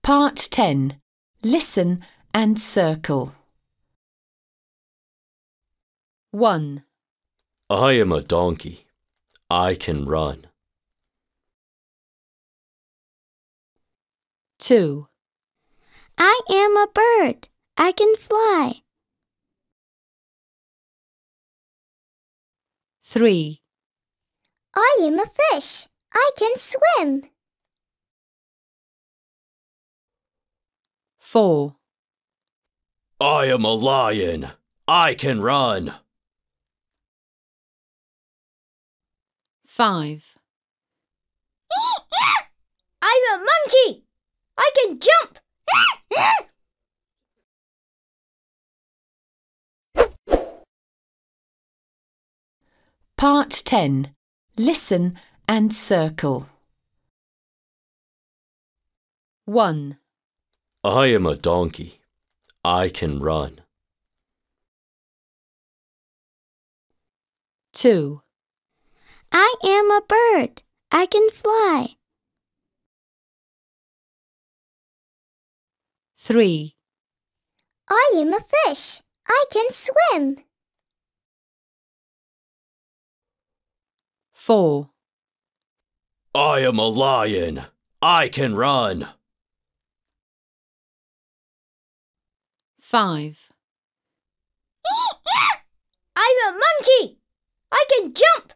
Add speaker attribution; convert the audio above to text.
Speaker 1: Part 10. Listen and circle. 1.
Speaker 2: I am a donkey. I can run.
Speaker 1: 2.
Speaker 3: I am a bird. I can fly.
Speaker 1: 3.
Speaker 3: I am a fish. I can swim.
Speaker 1: 4.
Speaker 2: I am a lion. I can run.
Speaker 1: 5.
Speaker 3: I'm a monkey. I can jump.
Speaker 1: Part 10. Listen and circle. 1.
Speaker 2: I am a donkey. I can run.
Speaker 1: 2.
Speaker 3: I am a bird. I can fly.
Speaker 1: 3.
Speaker 3: I am a fish. I can swim.
Speaker 1: 4.
Speaker 2: I am a lion. I can run.
Speaker 1: 5.
Speaker 3: I'm a monkey. I can jump.